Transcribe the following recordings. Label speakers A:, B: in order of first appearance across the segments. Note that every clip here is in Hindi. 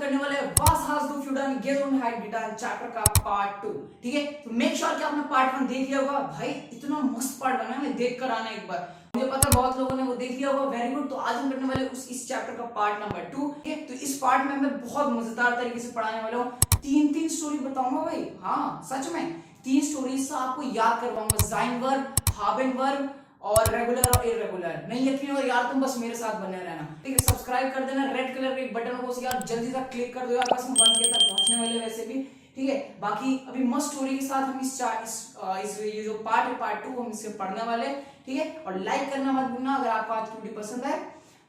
A: करने वाले हैं वास हास दो फ्यूडन गेजोन हाइट गिटार चैप्टर का पार्ट 2। ठीक है, तो मेक श्योर कि आपने पार्ट 1 देख लिया होगा। भाई इतना मस्त पार्ट बना है, देख कर आना एक बार। मुझे पता है बहुत लोगों ने वो देख लिया होगा, वेरी गुड। तो आज हम करने वाले इस चैप्टर का पार्ट नंबर 2। ठीक है, तो इस पार्ट में मैं बहुत मजेदार तरीके से पढ़ाने वाला हूँ। तीन स्टोरी बताऊंगा भाई, हाँ सच में 3 स्टोरीज से आपको याद करवाऊंगा। साइन वर्ब, हाबन वर्ब और रेगुलर और इरेगुलर। नहीं यकीन हो यार तुम बस मेरे साथ बने रहना। ठीक है, सब्सक्राइब कर देना, रेड कलर के एक बटन को यार जल्दी से क्लिक कर दो यार, बस हम 1K तक पहुंचने वाले वैसे भी। ठीक है, बाकी अभी मस्त स्टोरी के साथ हम इस ये जो पार्ट है पार्ट 2 हम इससे पढ़ने वाले। ठीक है, और लाइक करना मत भूलना अगर आपको आज की वीडियो पसंद है।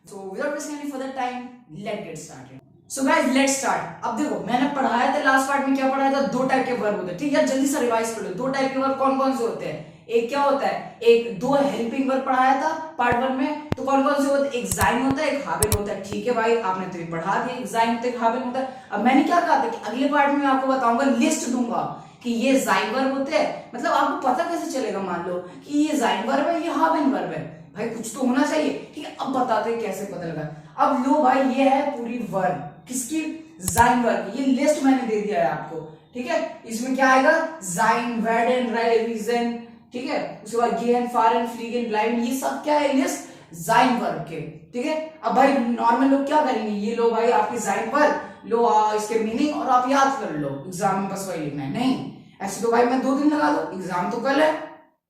A: So without wasting any further time let's get started. So guys let's start. अब देखो मैंने पढ़ाया था लास्ट पार्ट में, क्या पढ़ाया था, 2 टाइप के वर्ब होते हैं। ठीक है, जल्दी से रिवाइज कर लो। 2 टाइप के वर्ब कौन कौन से होते हैं। एक क्या होता है, एक 2 हेल्पिंग वर्ब पढ़ाया था पार्ट 1 में। तो कौन कौन से होते हैं, एक जाइन होता है, एक हाबिन होता है। ठीक है भाई, आपने तो ये पढ़ा दिया, एक जाइन होता है, एक हाबिन होता है। अब मैंने क्या कहा था कि अगले पार्ट में आपको बताऊंगा, लिस्ट दूंगा कि ये जाइन वर्ब होते हैं। मतलब आपको पता कैसे चलेगा, मान लो कि ये जाइन वर्ब है, ये हाबिन वर्ब है। भाई कुछ तो होना चाहिए। ठीक है, अब बताते हैं कैसे पता लगा। अब लो भाई, ये है पूरी वर्ब किसकी, जाइन वर्ब। ये लिस्ट मैंने दे दिया है आपको। ठीक है, इसमें क्या आएगा, जाइन, वेडन, रीजन। ठीक है, उसके बाद गेहन, फारन, फ्लीगन, ब्लाइंड, ये सब क्या है, लिस्ट जाइन वर्ब के। ठीक है, अब भाई नॉर्मल लोग क्या करेंगे, ये लो भाई आपकी जाइन वर्ब लो, इसके मीनिंग और आप याद कर लो, एग्जाम में बस वही लिखना है। नहीं ऐसे तो भाई मैं 2 दिन लगा दो, एग्जाम तो कल है।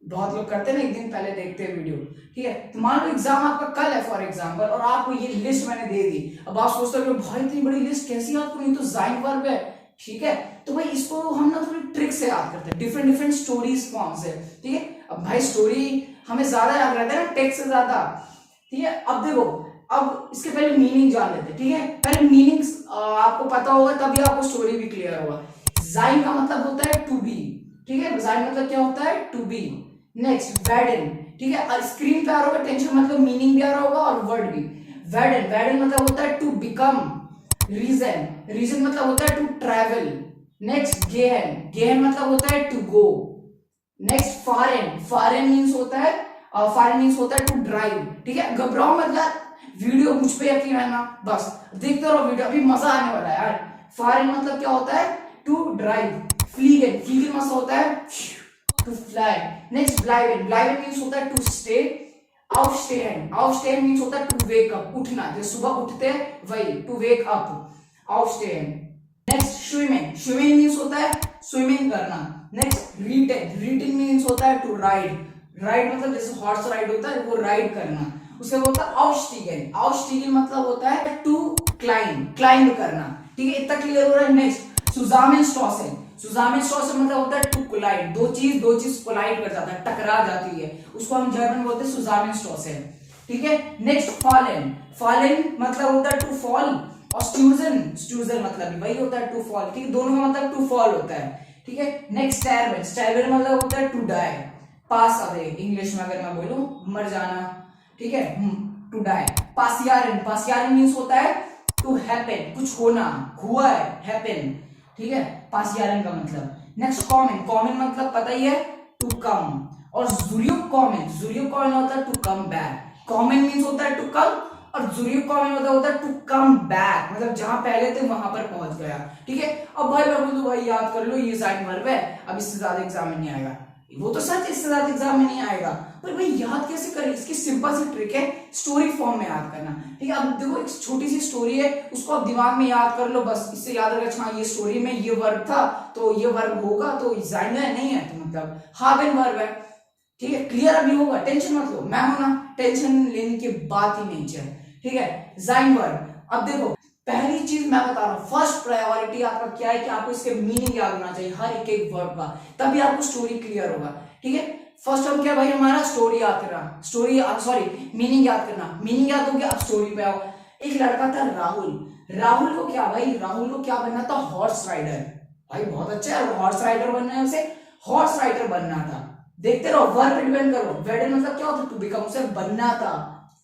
A: बहुत लोग करते हैं ना, एक दिन पहले देखते हैं वीडियो। ठीक है, तो मान लो एग्जाम आपका कल है फॉर एग्जाम्पल, और आपको ये लिस्ट मैंने दे दी। अब आप सोचते हो भाई इतनी बड़ी लिस्ट कैसी याद करूं, ये तो जाइन वर्ब है। ठीक है, तो भाई इसको हम ना थोड़ी ट्रिक से याद करते हैं, डिफरेंट स्टोरीज फॉर्म से। ठीक है, अब भाई स्टोरी हमें ज्यादा याद रहता है ना टेक्स्ट से ज्यादा। ठीक है, अब देखो, अब इसके पहले मीनिंग जान लेते हैं। ठीक है, पहले मीनिंग आपको पता होगा तभी आपको स्टोरी भी क्लियर होगा। जाइन का मतलब होता है टू बी। ठीक है, जाइन मतलब क्या होता है, टू बी। Next Whedon. ठीक है, स्क्रीन पे आ रहा होगा, टेंशन मतलब मीनिंग भी आ रहा होगा और वर्ड भी। वेडन, वेडन मतलब होता है टू बिकम। रीजन, रीजन मतलब होता है टू ट्रैवल। नेक्स्ट गेहन, गेहन मतलब होता है टू गो। नेक्स्ट फॉरेन, फॉरेन मींस होता है टू ड्राइव। ठीक है, घबराओ मत यार, वीडियो मुझ पे यकीन है ना, बस देखते रहो वीडियो, अभी मजा आने वाला है यार। फॉरेन मतलब क्या होता है, टू ड्राइव। फ्लीगन, फ्लीगन मतलब होता है टू फ्लाई। नेक्स्ट ब्लाइवन, ब्लाइवन मींस होता है टू स्टे। आउटस्टेन, आउटस्टेन मींस होता है टू वेक अप, उठना, जैसे सुबह उठते हैं वही, टू वेक अप, आउटस्टेन। नेक्स्ट स्विमिंग, स्विमिंग मींस होता है स्विमिंग करना। नेक्स्ट रीडिंग, रीडिंग मींस होता है टू राइड, राइड मतलब जैसे हॉर्स राइड होता है वो राइड करना। उसके बाद होता है आउटस्टीगन, आउटस्टीगन मतलब होता है टू क्लाइंब, क्लाइंब करना। ठीक है, इतना क्लियर हो रहा है। नेक्स्ट सुजामेनस्ट्रॉसन, सुजामेनस्ट्रॉसन मतलब होता है टू कोलाइड, दो चीज कोलाइड कर जाता है, टकरा जाती है, उसको हम जर्मन बोलते हैं सुजामेनस्ट्रॉसन। ठीक है, नेक्स्ट फॉलन, फॉलन मतलब होता है टू फॉल, और स्ट्यूजन, स्ट्यूजन मतलब भी वही होता है टू फॉल। ठीक है, दोनों का मतलब टू फॉल होता है। ठीक है, नेक्स्ट स्टैरवेन, स्टैरवेन मतलब होता है to die, pass away, English में अगर मैं बोलूं मर जाना। ठीक है, टू डाई। पासियारन, पासियारन मींस होता है टू हैपन, कुछ होना, हुआ है, हैपन। ठीक है, पासियारन का मतलब। नेक्स्ट कॉमन, कॉमन मतलब पता ही है टू कम। और जुरियो कॉमन, जुरियो कॉमन होता है टू कम बैक। कॉमन मींस होता है टू कम, और जुरियो कॉमन मतलब होता है टू कम बैक, मतलब जहां पहले थे वहां पर पहुंच गया। ठीक है, अब भाई मैं बोलूं भाई याद कर लो, ये जाइन वर्ब है, अब इससे ज्यादा एग्जाम में नहीं आएगा, वो तो सच, इससे ज्यादा एग्जाम में नहीं आएगा, पर भाई याद कैसे करें, इसकी सिंपल सी ट्रिक है, स्टोरी फॉर्म में याद करना। ठीक है, अब देखो एक छोटी सी स्टोरी है, उसको आप दिमाग में याद कर लो, बस इससे याद रखना, हाँ ये स्टोरी में ये वर्ब था तो ये वर्ब होगा, तो जाइन है, नहीं है तो मतलब हाबन वर्ब है। ठीक है, क्लियर अभी होगा, टेंशन मत लो, मैं हूं ना, टेंशन लेने की बात ही नहीं चाहिए। ठीक है, जाइन वर्ब। अब देखो पहली चीज मैं बता रहा हूं, फर्स्ट प्रायोरिटी आपका क्या है कि आपको इसके मीनिंग याद होना चाहिए हर एक वर्ब का, तभी आपको स्टोरी क्लियर होगा। ठीक है, फर्स्ट हम क्या भाई, हमारा स्टोरी याद करना, स्टोरी सॉरी मीनिंग याद करना, मीनिंग याद हो गया, अब स्टोरी पे आओ। एक लड़का था राहुल, राहुल को क्या भाई, राहुल को क्या बनना था, हॉर्स राइडर। भाई बहुत अच्छा है, हॉर्स राइडर बनना है, उसे हॉर्स राइडर बनना था। देखते रहो, वर्ब डिपेंड करो, वेडन मतलब क्या होता है, टू बिकम, उसे बनना था,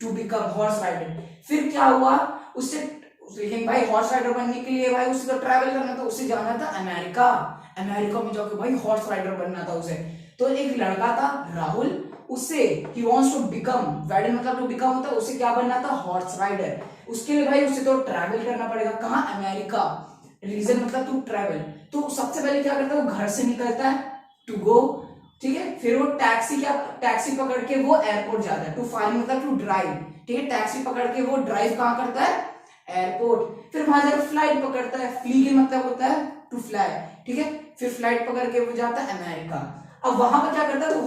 A: टू बिकम हॉर्स राइडर। फिर क्या हुआ, उससे लेकिन भाई हॉर्स राइडर बनने के लिए भाई उसे तो ट्रैवल करना था, उसे जाना था अमेरिका, अमेरिका में जाके भाई हॉर्स राइडर बनना था उसे। तो एक लड़का था राहुल, उससे ही वांट्स टू बिकम, वेडन मतलब टू बिकम होता है, उसे क्या बनना था, हॉर्स राइडर। उसके लिए भाई उसे तो ट्रैवल करना पड़ेगा। कहाँ? अमेरिका। रीजन मतलब टू ट्रैवल। तो सबसे पहले क्या करता है, वो घर से निकलता है टू गो, ठीक है, फिर वो टैक्सी पकड़ के वो एयरपोर्ट जाता है। टू फ्लाई मतलब टू ड्राइव, ठीक है, टैक्सी पकड़ के वो ड्राइव कहाँ करता है? एयरपोर्ट। फिर वहां जाकर फ्लाइट पकड़ता है, फ्ली के मतलब होता है टू फ्लाई, ठीक है, फिर फ्लाइट पकड़ के वो जाता है अमेरिका। अब वहां पर क्या करता है, वो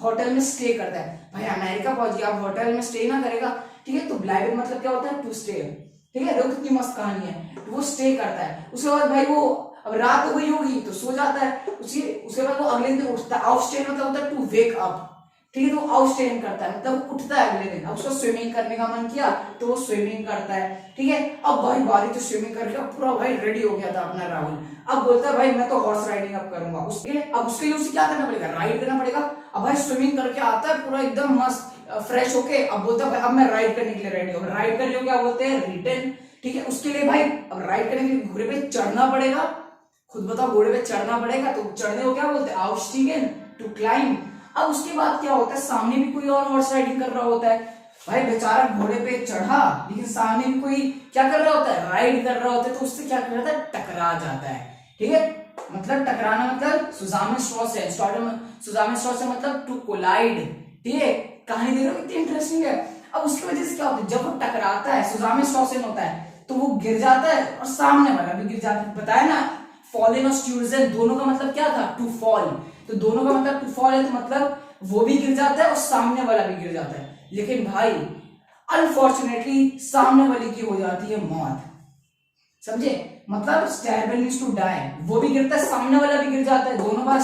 A: होटल में स्टे करता है। भाई अमेरिका पहुंच गया, अब होटल में स्टे ना करेगा, ठीक है, तो ब्लाइव मतलब क्या होता है? टू स्टे, ठीक है, देखो कितनी मस्त कहानी है। तो वो स्टे करता है, उसके बाद भाई वो अब रात हो गई होगी तो सो जाता है। उसके बाद वो अगले दिन उठता है। आउटस्टेन मतलब होता है टू वेक अप, ठीक है, तो आउटस्टेन करता है मतलब उठता है अगले दिन। अब उसको स्विमिंग करने का मन किया तो वो स्विमिंग करता है, ठीक है। अब भाई बारी तो स्विमिंग करके पूरा भाई रेडी हो गया था अपना राहुल। अब बोलता है भाई मैं तो हॉर्स राइडिंग अब करूंगा। उसके लिए उसे क्या करना पड़ेगा? राइड करना पड़ेगा। अब भाई स्विमिंग करके आता है पूरा एकदम मस्त फ्रेश होके, अब बोलता है भाई अब मैं राइड करने के लिए रेडी हूँ। राइड करने को क्या बोलते हैं? रिटर्न, ठीक है। उसके लिए भाई अब राइड करने के लिए घोड़े पे चढ़ना पड़ेगा। खुद बताओ, घोड़े पे चढ़ना पड़ेगा, तो चढ़ने को क्या बोलते हैं? आउटस्टीगन, टू क्लाइंब। अब उसके बाद क्या होता है, सामने भी कोई और हॉर्स राइडिंग कर रहा होता है। भाई बेचारा घोड़े पे चढ़ा, लेकिन सामने भी कोई क्या कर रहा होता है? राइड कर रहा होता है। तो उससे क्या कर रहा था? टकरा जाता है, ठीक है। मतलब टकराना मतलब सुजामेस्ट्रॉस से मतलब टू कोलाइड, ठीक है। कहानी देख रहे हो कितनी इंटरेस्टिंग है। अब उसकी वजह से क्या होता है, जब वो टकराता है, सुजामेस्ट्रॉस होता है, तो वो गिर जाता है और सामने वाला भी गिर जाता है। बताया ना, फॉलन और स्ट्यूर्जन दोनों का मतलब क्या था? To fall. तो दोनों का मतलब टू फॉल है, तो मतलब वो भी गिर जाता है और सामने वाला भी गिर जाता है। लेकिन भाई अनफॉर्चुनेटली सामने वाले की हो जाती है मौत, समझे? मतलब स्टेबल मींस टू डाई। वो भी गिरता है, सामने वाला भी गिर जाता है, दोनों बार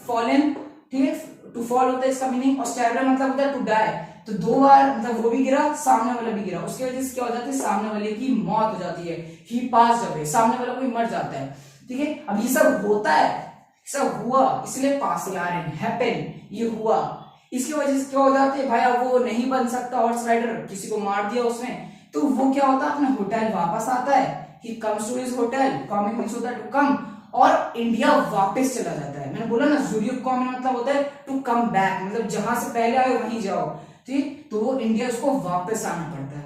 A: फॉलन, ठीक है, टू फॉल होता है इसका मीनिंग, और स्टेबल मतलब होता है टू डाई। तो दो बार मतलब वो भी गिरा, सामने वाला भी गिरा, उसकी वजह से क्या हो जाती है? सामने वाले की मौत हो जाती है। ही पास अवे, सामने वाला कोई मर जाता है, ठीक है। अब ये सब होता है, सब हुआ, इसलिए पास आ रहे हैं, हैपन, ये हुआ। इसकी वजह से क्या हो जाती है भाई, अब वो नहीं बन सकता हॉर्स राइडर, किसी को मार दिया उसने, तो वो क्या होता है? अपने होटल वापस आता है। He comes to his hotel, कमिंग मींस होता है टू कम, और इंडिया वापस चला जाता है। मैंने बोला ना, ज़ुरिख कॉमन मतलब होता है टू कम बैक, मतलब जहां से पहले आए वहीं जाओ, ठीक। तो वो इंडिया उसको वापस आना पड़ता है,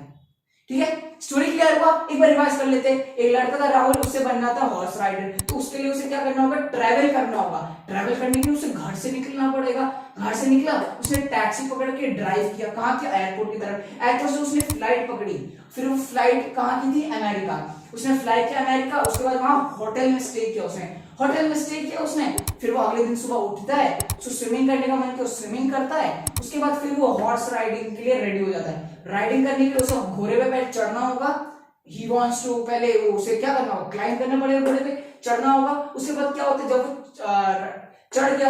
A: ठीक है। स्टोरी क्लियर हुआ? एक बार रिवाइज कर लेते हैं। एक लड़का था राहुल, उससे बनना था हॉर्स राइडर, तो उसके लिए उसे क्या करना होगा? ट्रैवल करना होगा। ट्रैवल करने के लिए उसे घर से निकलना पड़ेगा। घर से निकला, उसने टैक्सी पकड़ के ड्राइव किया, कहाँ के? एयरपोर्ट की तरफ। एयरपोर्ट से उसने फ्लाइट पकड़ी, फिर वो फ्लाइट कहाँ की थी? अमेरिका। उसने फ्लाई किया अमेरिका, उसके बाद वहां होटल में स्टे किया उसने। होटल में स्टे किया उसने, फिर वो अगले दिन सुबह उठता है, उसको स्विमिंग करने का मन किया, स्विमिंग करता है। उसके बाद फिर वो हॉर्स राइडिंग के लिए रेडी हो जाता है। राइडिंग करने के लिए उसे घोड़े पे बैठ चढ़ना होगा। ही वांट्स टू, पहले वो उसे क्या करना होगा? क्लाइंब करना पड़ेगा, घोड़े पे चढ़ना होगा। उसके बाद क्या होता है, जब वो चढ़ गया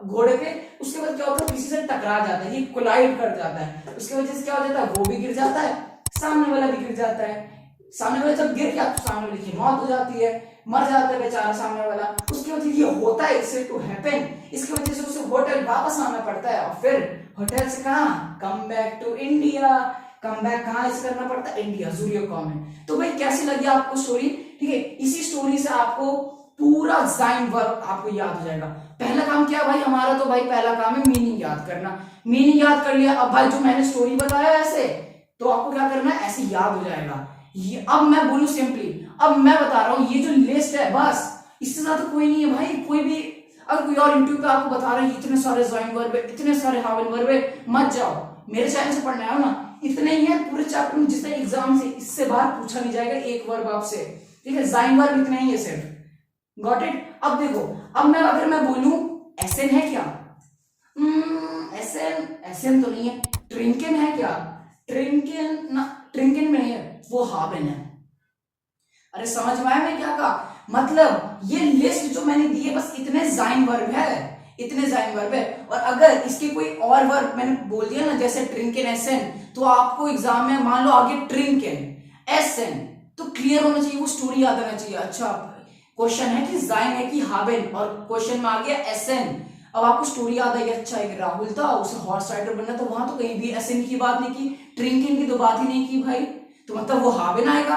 A: घोड़े पे, उसके बाद क्या होता है? किसी से टकरा जाता है, ये कोलाइड कर जाता है। उसकी वजह से क्या हो जाता है? वो भी गिर जाता है, सामने वाला भी गिर जाता है। सामने वाला जब गिर गया तो सामने वाले की मौत हो जाती है, मर जाता है बेचारा सामने वाला। उसकी वजह से ये होता है, इसे टू हैपन। इसकी वजह से उसे होटल वापस आना पड़ता है, और फिर होटल से कहाँ? Come back to India. Come back कहाँ इसे करना पड़ता है? इंडिया, ज़ुरिख कॉमन। तो भाई कैसी लगी आपको स्टोरी? ठीक है, इसी स्टोरी से आपको पूरा ज़ाइन वर्ब आपको याद हो जाएगा। पहला काम क्या भाई हमारा? तो भाई पहला काम है मीनिंग याद करना। मीनिंग याद कर लिया, अब भाई जो मैंने स्टोरी बताया ऐसे, तो आपको क्या करना है? ऐसे याद हो जाएगा। ये अब मैं बोलूं सिंपली, अब मैं बता रहा हूं, ये जो लिस्ट है बस, इससे ज्यादा कोई नहीं है भाई। कोई भी अगर कोई और यूट्यूब पे आपको बता रहा है इतने सारे ज़ाइन वर्ब है, इतने सारे हावन वर्ब है, मत जाओ, मेरे चैनल से पढ़ने आओ ना। इतने ही है पूरे चैप्टर में, जितने एग्जाम से इससे बाहर पूछा नहीं जाएगा एक वर्ब आपसे, ठीक है। ज़ाइन वर्ब इतना ही है सिर्फ, गॉट इट। अब देखो, अब मैं अगर मैं बोलूं एसएन है क्या? एसएन, एसएन तो नहीं है। ट्रिंकन है क्या? ट्रिंकन ना, ट्रिंकन में नहीं है, वो हावन है। अरे समझ में आया मैं क्या कहा? मतलब ये लिस्ट जो मैंने दी है बस इतने ज़ाइन वर्ब है, इतने ज़ाइन वर्ब है। और अगर इसके कोई और वर्ब मैंने बोल दिया ना, जैसे ट्रिंकन एसएन, तो आपको एग्जाम में मान लो आगे ट्रिंकन एसएन, तो क्लियर होना चाहिए, वो स्टोरी याद आना चाहिए। अच्छा क्वेश्चन है कि ज़ाइन है कि हावन, और क्वेश्चन में आ गया एसएन। अब आपको स्टोरी याद आई, अच्छा एक राहुल था, उसे हॉर्स राइडर बनना, तो वहां तो कहीं भी एसएन की बात नहीं की, ट्रिंकन की तो बात ही नहीं की भाई, तो मतलब वो हावन आएगा।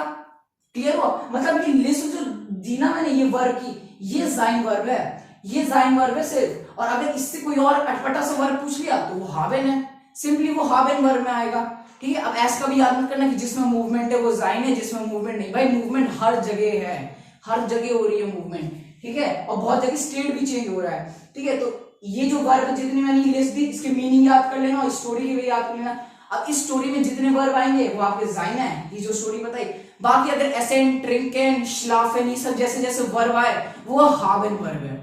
A: क्लियर हुआ? मतलब ये लिस्ट जो दी ना मैंने ये वर्ब की, ये ज़ाइन वर्ब है, ये ज़ाइन वर्ब है सिर्फ। और अगर इससे कोई और अटपटा सा वर्ब पूछ लिया तो वो हावन है, सिंपली वो हावन वर्ब में आएगा। ठीक है। अब एस का भी याद मत करना कि जिसमें मूवमेंट है वो जाइन है, जिसमें मूवमेंट नहीं। भाई मूवमेंट हर जगह है, हर जगह हो रही है मूवमेंट, ठीक है। और बहुत जगह स्टेट भी चेंज हो रहा है, ठीक है। तो ये जो वर्ब जितनी मैंने लिस्ट दी इसकी मीनिंग याद कर लेना और स्टोरी की भी याद कर लेना। अब इस स्टोरी में जितने वर्ब आएंगे वो आपके जाइन है, ये जो स्टोरी बताई। बाकी अगर एसेंट, ट्रिंकेन, श्लाफेन, ये सब जैसे जैसे वर्ब आए वो हावेन वर्ब है।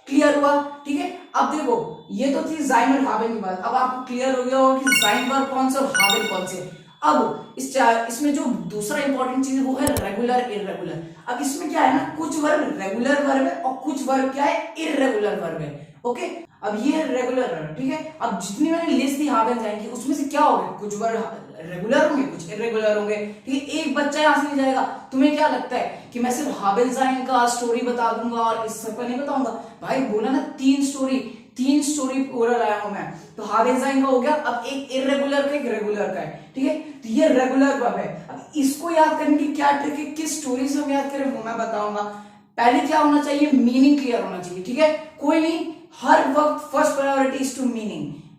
A: क्लियर हुआ, ठीक है। अब देखो ये तो थी जाइन और हावेन की बात। अब आपको क्लियर हो गया होगा कि जाइन वर्ब कौन से और हावेन कौन से। अब इसमें जो दूसरा इंपॉर्टेंट चीज है वो है रेगुलर, इररेगुलर। अब इसमें क्या है ना, कुछ वर्ब रेगुलर वर्ब है और कुछ वर्ब क्या है, इररेगुलर वर्ब है। ओके, अब ये है रेगुलर वर्ब, ठीक है। अब जितनी मैंने लिस्ट दी हावेन जाइन की उसमें से क्या होगा, कुछ वर्ब रेगुलर होंगे कुछ इरेगुलर होंगे, ठीक है। एक बच्चा यहां से नहीं जाएगा। तुम्हें क्या लगता है कि मैं सिर्फ हावेन जाइन का स्टोरी बता दूंगा और इस सब का नहीं बताऊंगा? भाई बोला ना तीन स्टोरी पूरा लाया हूं मैं। तो हावेन जाइन का हो गया, अब एक इरेगुलर का एक रेगुलर का है, ठीक है। तो ये रेगुलर वर्ब है। अब इसको याद करने की क्या ट्रिक है, किस स्टोरी से हम याद करें वो मैं बताऊंगा। पहले क्या होना चाहिए, मीनिंग क्लियर होना चाहिए, ठीक है। कोई नहीं, हर वक्त first priority is to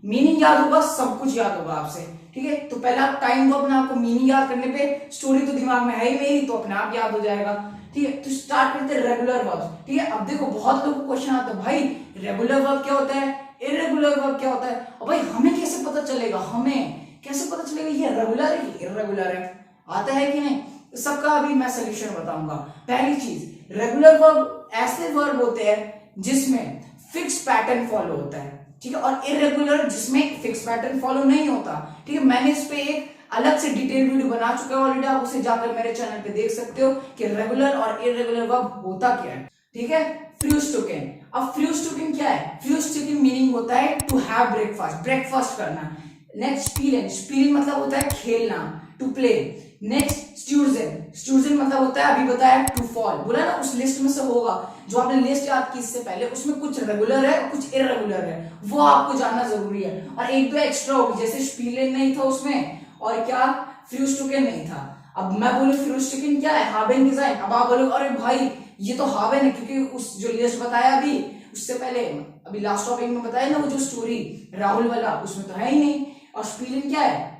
A: meaning याद होगा, सब कुछ याद होगा आपसे, ठीक है। तो पहले आप टाइम दो अपने आपको मीनिंग याद करने पे, स्टोरी तो दिमाग में है ही मेरी तो अपने आप याद हो जाएगा, ठीक है। तो स्टार्ट करते हैं रेगुलर वर्ब, ठीक है। अब देखो बहुत लोगों को क्वेश्चन आता है, भाई रेगुलर वर्ब क्या होता है, इरेगुलर वर्ब क्या होता है। और भाई हमें कैसे पता चलेगा, ये रेगुलर है कि इरेगुलर है, आता है कि नहीं? सबका अभी मैं सोल्यूशन बताऊंगा। पहली चीज, रेगुलर वर्ब ऐसे वर्ब होते हैं जिसमें फिक्स पैटर्न फॉलो होता है, ठीक है। और इरेगुलर जिसमें फिक्स पैटर्न फॉलो नहीं होता, ठीक है। मैंने इस पे एक अलग से डिटेल वीडियो बना चुका है ऑलरेडी, आप उसे जाकर मेरे चैनल पे देख सकते हो कि रेगुलर और इरेगुलर वर्ब होता क्या है, ठीक है। फ्रूस्टोकेन, अब फ्रूस्टोकेन क्या है, फ्रूस्टोकेन मीनिंग होता है टू हैव ब्रेकफास्ट करना। नेक्स्ट स्पीलिंग मतलब होता है खेलना, टू प्ले। नेक्स्ट स्टूडेंट मतलब होता है अभी बताया टू फॉल, बोला ना उस लिस्ट में से होगा जो आपने लिस्ट याद की इससे पहले, उसमें कुछ रेगुलर है और कुछ इरेगुलर है, वो आपको जानना जरूरी है। और एक दो एक्स्ट्रा होगी, जैसे स्पीलेन नहीं था उसमें और क्या फ्रूस्टोकेन नहीं था। अब मैं बोलूं फ्रूस्टोकेन क्या है, हावेन डिजाइन। अब आप बोलोगे अरे भाई ये तो हावेन है, क्योंकि उस जो लिस्ट बताया अभी उससे पहले अभी लास्ट टॉपिक में बताया ना वो जो स्टोरी राहुल वाला, उसमें तो है ही नहीं। और स्पीलेन क्या है,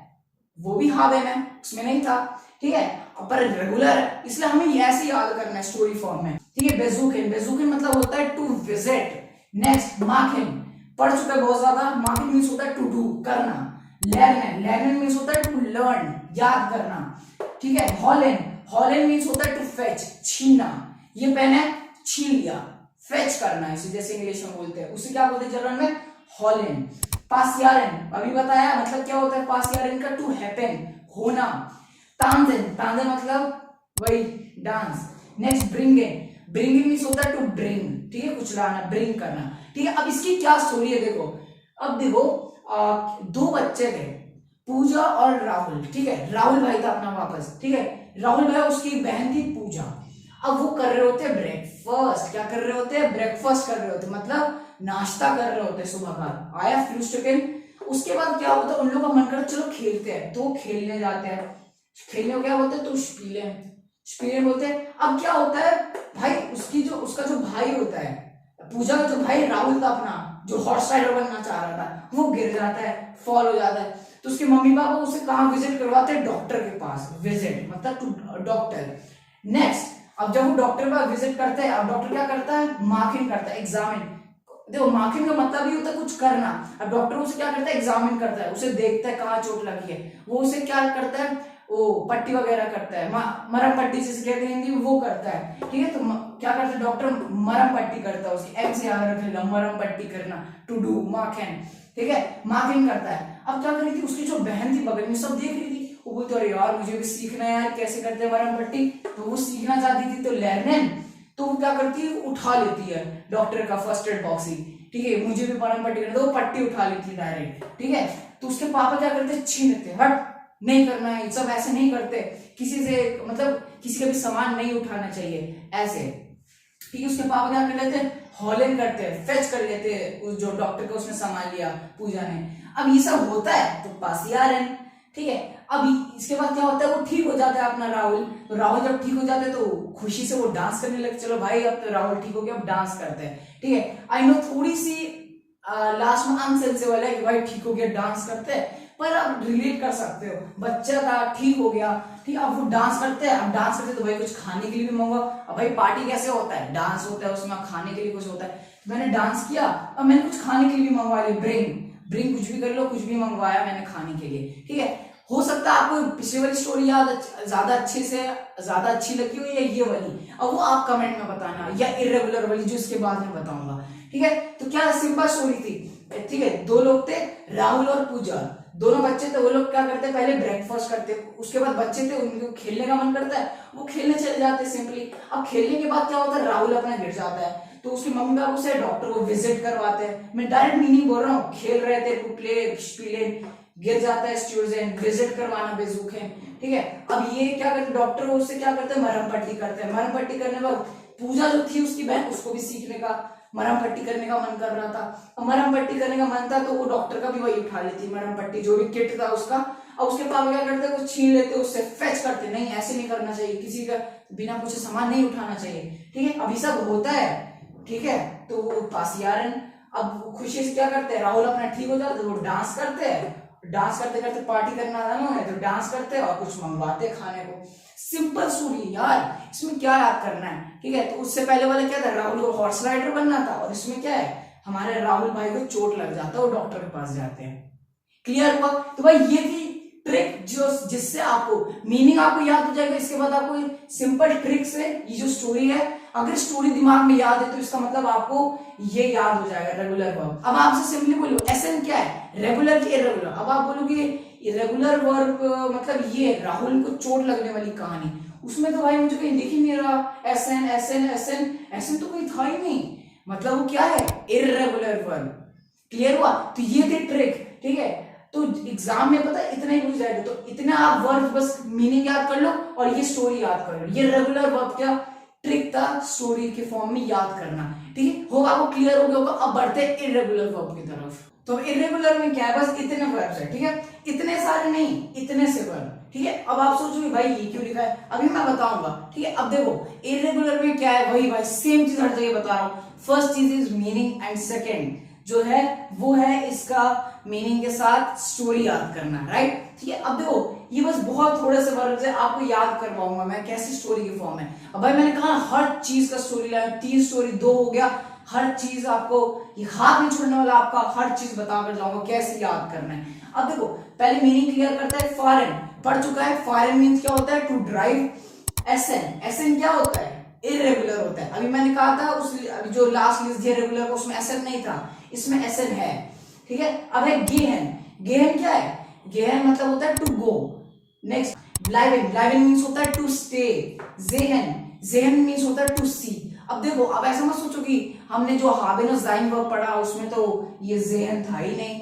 A: वो भी हावेन है, उसमें नहीं था, ठीक है। पर रेगुलर है इसलिए हमें ऐसे याद करना है स्टोरी फॉर्म में, ठीक है। बेजुकेन मतलब होता है टू विजिट। नेक्स्ट मार्किन, पढ़ चुका है बहुत ज्यादा। मार्किन मींस होता है टू डू, करना। लर्नन मींस होता है टू लर्न, याद करना, ठीक है। हॉलन मींस होता है टू फेच, छीनना। ये पेन है, छीन लिया, फेच करना, इसे जैसे इंग्लिश में बोलते हैं उसे क्या बोलते हैं जर्मन में, हॉलन। पासियारन अभी बताया, मतलब क्या होता है पासियारन का, टू हैपन, होना। तांजन मतलब वही डांस। नेक्स्ट ब्रिंगिंग मींस होता है टू ब्रिंग, ठीक है, कुछ लाना, ब्रिंग करना, ठीक है। अब इसकी क्या स्टोरी है देखो। अब देखो दो बच्चे थे, पूजा और राहुल, ठीक है। राहुल भाई था अपना वापस, ठीक है। राहुल भाई उसकी बहन थी पूजा। अब वो कर रहे होते ब्रेकफास्ट, क्या कर रहे होते, ब्रेकफास्ट कर रहे होते, मतलब नाश्ता कर रहे होते सुबह का। आया फ्रूस्टोकेन, उसके बाद क्या होता है, उन लोगों का मन करता चलो खेलते हैं, तो खेलने जाते हैं। खेलने को क्या बोलते हैं, तो स्पीलेन बोलते हैं। अब क्या होता है भाई, उसका जो भाई होता है, पूजा का जो भाई राहुल था अपना, जो हॉर्स राइडर बनना चाह रहा था, वो गिर जाता है, फॉल हो जाता है। तो उसके मम्मी पापा उसे कहाँ विजिट करवाते हैं, डॉक्टर के पास। विजिट मतलब टू डॉक्टर। नेक्स्ट, अब जब वो डॉक्टर के पास विजिट करते हैं, अब डॉक्टर क्या करता है, मार्किंग करता है, एग्जामिन। देखो मार्किंग का मतलब ही होता है कुछ करना। अब डॉक्टर उसे क्या करता है, एग्जामिन करता है, उसे देखता है कहाँ चोट लगी है, वो उसे क्या करता है, वो पट्टी वगैरह करता है, मरम पट्टी जिसे कहते हैं हिंदी में, वो करता है, ठीक है। तो क्या करता है डॉक्टर, मरम पट्टी करता है उसकी, एम से याद रखेगा, मरम पट्टी करना, टू डू मार्किंग, ठीक है, मार्किंग करता है। अब क्या कर रही थी, उसकी जो बहन थी बगल में, सब देख रही थी, वो बोलती अरे यार मुझे भी सीखना है यार, कैसे करते हैं मरम पट्टी। तो वो सीखना चाहती थी, तो लर्नन, तो वो क्या करती है, उठा लेती है डॉक्टर का फर्स्ट एड बॉक्स ही, ठीक है, मुझे भी मरम पट्टी करना, तो वो पट्टी उठा लेती है डायरेक्ट, ठीक है। तो उसके पापा क्या करते हैं, छीन लेते हैं, हट नहीं करना है, सब ऐसे नहीं करते, किसी से मतलब किसी का भी सामान नहीं उठाना चाहिए ऐसे, ठीक है। उसके पापा क्या कर लेते हैं, हॉलन करते हैं, फेच कर लेते हैं उस जो डॉक्टर का उसने सामान लिया पूजा ने। अब ये सब होता है तो पासियारन, ठीक है। अब इसके बाद क्या होता है, वो ठीक हो जाता है अपना राहुल। तो राहुल जब ठीक हो जाते हैं तो खुशी से वो डांस करने लगते, चलो भाई अब तो राहुल ठीक हो गया, अब डांस करते हैं, ठीक है। आई नो थोड़ी सी लास्ट में अनसेंसेबल है कि भाई ठीक हो गया डांस करते हैं, पर आप रिलेट कर सकते हो, बच्चा था ठीक हो गया, ठीक, अब वो डांस करते हैं, अब डांस करते तो भाई कुछ खाने के लिए भी मंगवा। अब भाई पार्टी कैसे होता है, डांस होता है, उसमें खाने के लिए कुछ होता है, मैंने डांस किया, अब मैंने कुछ खाने के लिए भी मंगवा लिया, ब्रिंग कुछ भी कर लो, कुछ भी मंगवाया मैंने खाने के लिए, ठीक है। हो सकता है आपको पिछली वाली स्टोरी याद ज्यादा अच्छी लगी हो या ये वाली, अब वो आप कमेंट में बताना, या इर्रेगुलर वाली जो इसके बाद में बताऊंगा, ठीक है। तो क्या सिंपल स्टोरी थी, ठीक है। दो लोग थे, राहुल और पूजा, दोनों बच्चे थे। वो लोग क्या करते, पहले ब्रेकफास्ट करते, उसके बाद बच्चे थे, उनको खेलने का मन करता है, वो खेलने चले जाते सिंपली। अब खेलने के बाद क्या होता है, राहुल अपना गिर जाता है, तो उसकी मम्मी पापा उसे डॉक्टर को विजिट करवाते हैं। मैं डायरेक्ट मीनिंग बोल रहा हूँ, खेल रहे थे, प्ले गिर जाता है, स्टूडेंट विजिट करवाना बेजूक है, ठीक है। अब ये क्या करते, डॉक्टर उससे क्या करते हैं, मरहम पट्टी करते हैं। मरहम पट्टी करने के बाद पूजा जो थी उसकी बहन, उसको भी सीखने का मरहम पट्टी करने का मन कर रहा था। अब मरहम पट्टी करने का मन था तो वो डॉक्टर का भी वही उठा लेती मरहम पट्टी, जो भी किट था उसका। अब उसके पापा क्या करते, वो छीन लेते, उससे फेच करते, नहीं ऐसे नहीं करना चाहिए, किसी का बिना कुछ सामान नहीं उठाना चाहिए, ठीक है। अभी सब होता है, ठीक है। तो वो पासियारन अब खुशी से क्या करते हैं, राहुल अपना ठीक हो जाता है, वो डांस करते हैं, डांस करते करते पार्टी करना आना है तो डांस करते हैं और कुछ मंगवाते खाने को। सिंपल स्टोरी यार, इसमें क्या याद करना है, ठीक है। तो उससे पहले वाला क्या था, राहुल को हॉर्स राइडर बनना था, और इसमें क्या है, हमारे राहुल भाई को चोट लग जाता है, वो डॉक्टर के पास जाते हैं। क्लियर हुआ। तो भाई ये थी ट्रिक जो जिससे आपको मीनिंग आपको याद हो जाएगा। इसके बाद आपको सिंपल ट्रिक से ये जो स्टोरी है, अगर स्टोरी दिमाग में याद है तो इसका मतलब आपको ये याद हो जाएगा, रेगुलर वर्ब। अब आपसे सिंपली बोलो एसएन क्या है, रेगुलर की इरेगुलर। अब आप बोलोगे इरेगुलर वर्ब मतलब ये राहुल को चोट लगने वाली कहानी, उसमें तो भाई मुझे कहीं दिख ही नहीं रहा एसएन एसएन एसएन एसएन, तो कोई था ही नहीं, मतलब वो क्या है, इरेगुलर वर्ब। क्लियर हुआ। तो ये थी ट्रिक, ठीक है। तो एग्जाम में पता है इतना ही पूछ जाएगा, तो इतना आप वर्ब बस मीनिंग याद कर लो और ये स्टोरी याद कर लो। ये रेगुलर वर्ब क्या ट्रिक था, स्टोरी के फॉर्म में याद करना, ठीक है। होगा आपको क्लियर हो गया होगा। अब बढ़ते हैं इरेगुलर वर्ब की तरफ। तो इरेगुलर में क्या है, बस इतने वर्ब्स है, ठीक है। इतने सारे नहीं, इतने से वर्ब, ठीक है। अब आप सोचोगे भाई ये क्यों लिखा है, अभी मैं बताऊंगा, ठीक है। अब देखो इरेगुलर में क्या है, वही भाई सेम चीज हर जगह बता रहा हूं। फर्स्ट चीज इज मीनिंग एंड सेकेंड जो है वो है इसका मीनिंग के साथ स्टोरी याद करना, राइट, ठीक है। अब देखो ये बस बहुत थोड़े से वर्ड से आपको याद करवाऊंगा मैं कैसी स्टोरी की फॉर्म है। अब भाई मैंने कहा हर चीज का स्टोरी लाइन, 3 स्टोरी 2 हो गया, हर चीज आपको ये हाथ नहीं छोड़ने वाला, आपका हर चीज बताकर जाऊंगा कैसे याद करना है। अब देखो पहले मीनिंग क्लियर करता है, फॉरेन पढ़ चुका है, फॉरेन मीन्स क्या होता है, टू ड्राइव। एसएन, एसएन क्या होता है, इरेगुलर होता है। अभी मैंने कहा था उस अभी जो लास्ट लिस्ट दिया रेगुलर उसमें एसएन नहीं था, इसमें एसएन है, ठीक है। अब है गेहन, गेहन क्या है, गेहन मतलब होता है टू गो। नेक्स्ट ब्लाइवेन, ब्लाइवेन मींस होता है टू स्टे। जेहन, जेहन मींस होता है टू सी। अब देखो अब ऐसा मत सोचो कि हमने जो हाबिन और जाइन वर्ब पढ़ा उसमें तो ये जेहन था ही नहीं,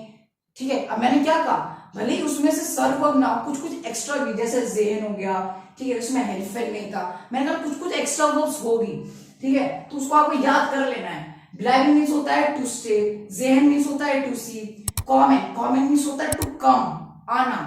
A: ठीक है। अब मैंने क्या कहा, भले ही उसमें से सर्व वर्ब ना कुछ कुछ एक्स्ट्रा भी, जैसे जेहन हो गया, ठीक है, उसमें हेल्फेन नहीं था, मैंने कहा कुछ कुछ एक्स्ट्रा वर्ब्स होगी, ठीक है, तो उसको आपको याद कर लेना है। ब्लाइवेन मींस होता है टू स्टे, जेहन मींस होता है टू सी, कॉमन, कॉमन मींस होता है टू कम, आना,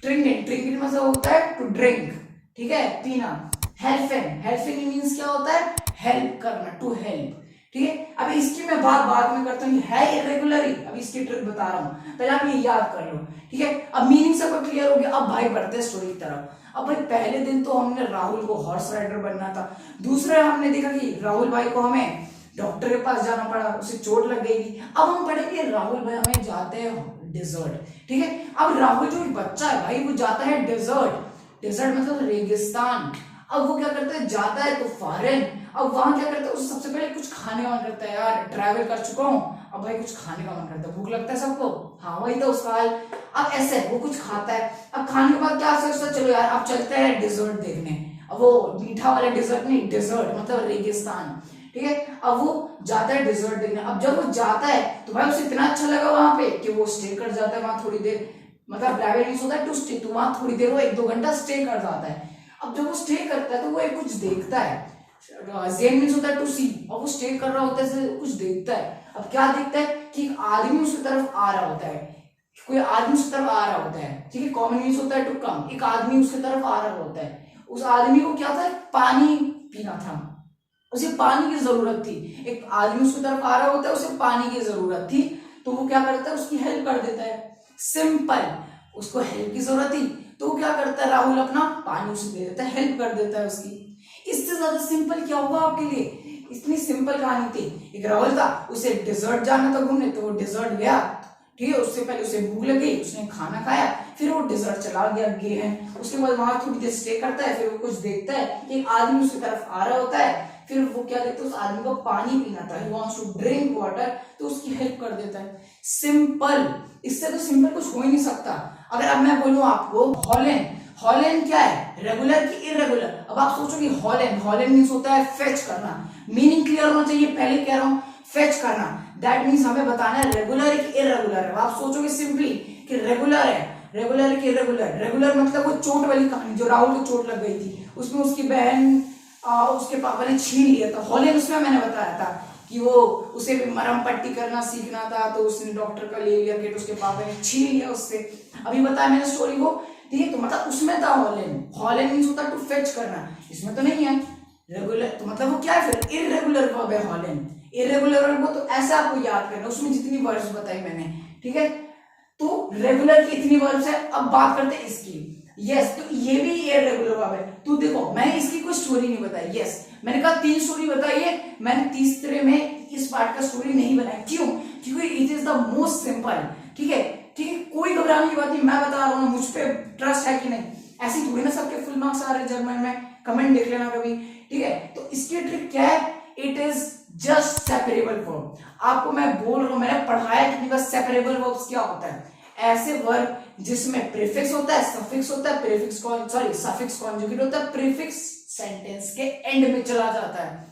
A: ट्रिंकिंग, ट्रिंकिंग मतलब होता है टू ड्रिंक, ठीक है, पीना। हेल्फेन, हेल्फिंग मींस क्या होता है, हेल्प करना, टू हेल्प, ठीक है। अब इसकी मैं बात बाद में करता हूँ, है इरेगुलर ही, अब इसकी ट्रिक बता रहा हूँ, पहले आप ये याद कर लो, ठीक है। अब मीनिंग सबको क्लियर हो गया। अब भाई बढ़ते हैं स्टोरी की तरफ। अब भाई पहले दिन तो हमने राहुल को हॉर्स राइडर बनना था, दूसरे हमने देखा कि राहुल भाई को हमें डॉक्टर के पास जाना पड़ा, उसे चोट लग गई थी। अब हम पढ़ेंगे राहुल भाई हमें जाते हैं डेजर्ट, ठीक है। अब राहुल जो बच्चा है भाई वो जाता है डेजर्ट, डेजर्ट मतलब रेगिस्तान। अब वो क्या करता है, जाता है तो फॉरेन। अब वहां क्या करता है, उसे सबसे पहले कुछ खाने का मन करता है, यार ट्रैवल कर चुका हूँ, अब भाई कुछ खाने का मन करता है, भूख लगता है सबको, हाँ वही तो उसका हाल। अब ऐसे वो कुछ खाता है, अब खाने के बाद क्या सोचता है, चलो यार अब चलते हैं डेजर्ट देखने। अब वो मीठा वाला डेजर्ट नहीं, डेजर्ट मतलब रेगिस्तान, ठीक है। अब वो जाता है डेजर्ट देखने। अब जब वो जाता है तो भाई उसे इतना अच्छा लगा वहां पे कि वो स्टे कर जाता है वहां थोड़ी देर, मतलब प्राइवेट यूज होता है टू स्टे, तो वहां थोड़ी देर वो 1-2 घंटा स्टे कर जाता है। अब जब वो स्टे करता है तो वो एक कुछ देखता है, जेन मींस होता है टू सी, और वो स्टे कर रहा होता है कुछ देखता है। अब क्या देखता है कि एक आदमी उसकी तरफ आ रहा होता है, कोई आदमी उसकी तरफ आ रहा होता है, ठीक है। कॉमन मींस होता है टू कम, एक आदमी उसकी तरफ आ रहा होता है। उस आदमी को क्या था, पानी पीना था, उसे पानी की जरूरत थी। एक आदमी उसकी तरफ आ रहा होता है, उसे पानी की जरूरत थी, तो वो क्या करता है, उसकी हेल्प कर देता है। सिंपल, उसको हेल्प की जरूरत थी, तो क्या करता है राहुल, अपना पानी उसे दे देता है, हेल्प कर देता है उसकी। इससे ज्यादा सिंपल क्या होगा आपके लिए, इतनी सिंपल कहानी थी। एक राहुल था, उसे डेजर्ट जाना था घूमने, तो वो डेजर्ट गया, ठीक है। उससे पहले उसे भूख लगी, उसने खाना खाया, फिर वो डेजर्ट चला गया गेहन। उसके बाद वहां थोड़ी देर स्टे करता है, फिर वो कुछ देखता है कि एक आदमी उसकी तरफ आ रहा होता है, फिर वो क्या देखता है, उस आदमी को पानी पीना था, he wants to drink water, तो उसकी हेल्प कर देता है। सिंपल, इससे तो सिंपल कुछ हो ही नहीं सकता। अगर अब मैं बोलूं आपको हॉलैंड, हॉलैंड क्या है, रेगुलर की इरेगुलर। अब आप सोचोगे हॉलैंड, हॉलैंड मींस होता है फेच करना, मीनिंग क्लियर होना चाहिए, पहले कह रहा हूं फेच करना, दैट मींस हमें बताना है रेगुलर है कि इरेगुलर है। आप सोचोगे सिंपली कि रेगुलर है, रेगुलर है कि इरेगुलर। रेगुलर मतलब वो चोट वाली कहानी जो राहुल को चोट लग गई थी, उसमें उसकी बहन उसके पापा ने छीन लिया था। हॉलैंड उसमें मैंने बताया था कि वो उसे भी मरहम पट्टी करना सीखना था, तो उसने डॉक्टर का ले लिया किट, उसके पापा ने छीन लिया उससे। अभी बताया मैंने स्टोरी को, ठीक है। तो मतलब उसमें था हॉलैंड, हॉलैंड मींस होता टू फेच करना, इसमें तो नहीं है। रेगुलर तो मतलब वो क्या है फिर, इरेगुलर वर्ब है हॉलैंड। इरेगुलर वर्ब को तो ऐसे आपको याद करना, उसमें जितनी वर्ड्स बताई मैंने, ठीक है। तो रेगुलर की इतनी वर्ब्स है। अब बात करते हैं इसकी। यस, तो ये भी इरेगुलर वर्ब है। तो देखो मैंने इसकी कोई स्टोरी नहीं बताई। यस, मैंने कहा 3 स्टोरी बताई है, मैंने तीसरे में इस पार्ट का स्टोरी नहीं बनाया। क्यों? क्योंकि it is the most simple, ठीक है। ठीक है, कोई घबराने की बात नहीं, मैं बता रहा हूँ, मुझ पे ट्रस्ट है कि नहीं। ऐसी थोड़ी ना सबके फुल मार्क्स आ रहे हैं जर्मन में, कमेंट देख लेना कभी, ठीक है। तो इसकी ट्रिक क्या है, it is just separable verb. आपको मैं बोल रहा हूं, मैंने पढ़ाया कि बस सेपरेबल वर्ब्स क्या होता है, ऐसे वर्ब जिसमें प्रीफिक्स होता है, सफिक्स होता है, प्रीफिक्स सॉरी सफिक्स कॉन्जुगेट होता है, प्रीफिक्स सेंटेंस के एंड में चला जाता है।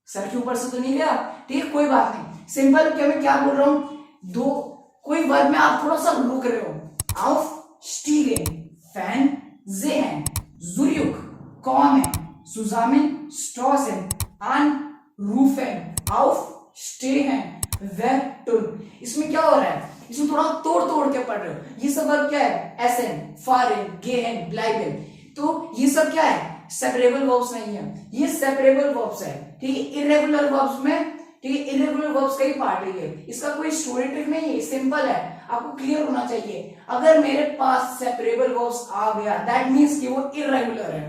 A: सर के ऊपर से तो नहीं गया, ठीक है, कोई बात नहीं। सिंपल क्या मैं क्या बोल रहा हूं, दो कोई वर्ब में आप थोड़ा सा रुक रहे हो, aufstehen, Fernsehen, Zurück, kommen, zusammen, stoßen, anrufen, aufstehen, wegtun। इसमें क्या हो रहा है, इसमें थोड़ा तोड़ तोड़ के पढ़ रहे हो। ये सब वर्ब क्या है, एसन, फारेन, गेहन, ब्लाइबेन, तो ये सब क्या है, सेपरेबल वर्ब्स नहीं है, ये सेपरेबल वर्ब्स है, ठीक है। इरेगुलर वर्ब्स में, ठीक है, इरेगुलर वर्ब्स का ही पार्ट है। इसका कोई स्टोरी ट्रिक नहीं है, सिंपल है, आपको क्लियर होना चाहिए। अगर मेरे पास सेपरेबल वर्ब्स आ गया, दैट मींस कि वो इरेगुलर है।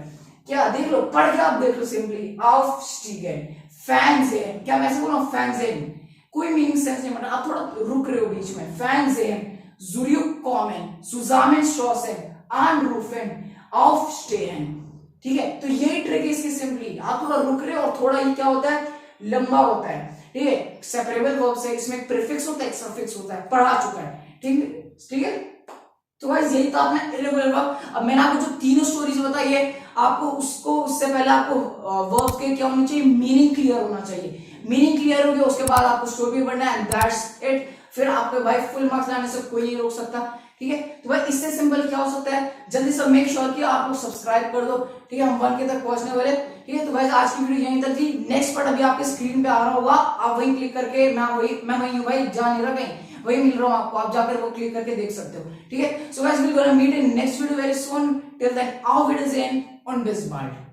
A: क्या देख लो, पढ़ के आप देख लो सिंपली, aufstehen, Fernsehen, क्या मैं ऐसे बोल रहा हूं, Fernsehen, कोई मीनिंग सेंस नहीं बना, आप थोड़ा रुक रहे हो बीच में। Fernsehen, Zurück kommen, zusammen stoßen, anrufen, aufstehen, ठीक है। तो यही ट्रिक है इसकी, सिंपली आप थोड़ा रुक रहे हो और थोड़ा ये क्या होता है, लंबा होता है, ठीक है। सेपरेबल वर्ब से इसमें एक प्रीफिक्स होता है, एक सफिक्स होता है, पढ़ा चुका है, ठीक है। तो गाइस यही था अपना इरेगुलर वर्ब। अब मैंने आपको जो तीनों स्टोरीज बताई है, आपको उससे पहले आपको वर्ब के क्या होना चाहिए, मीनिंग क्लियर होना चाहिए। मीनिंग क्लियर हो गया, उसके बाद आपको स्टोरी पढ़ना है, एंड दैट्स इट। फिर आपके भाई फुल मार्क्स लाने से कोई नहीं रोक सकता, ठीक है। तो भाई इससे सिंपल क्या हो सकता है, जल्दी से मेक श्योर कि आप लोग सब्सक्राइब कर दो, ठीक है। हम 1 के तक पहुंचने वाले, ठीक है। तो भाई आज की वीडियो यहीं तक थी। नेक्स्ट पार्ट अभी आपके स्क्रीन पे आ रहा होगा, आप वहीं क्लिक करके, मैं वहीं हूँ भाई, जा नहीं रहा कहीं, वही मिल रहा हूँ आपको, आप जाकर वो क्लिक करके देख सकते हो, ठीक है। So guys, we will meet in next video very soon. Till then, our videos in on this part.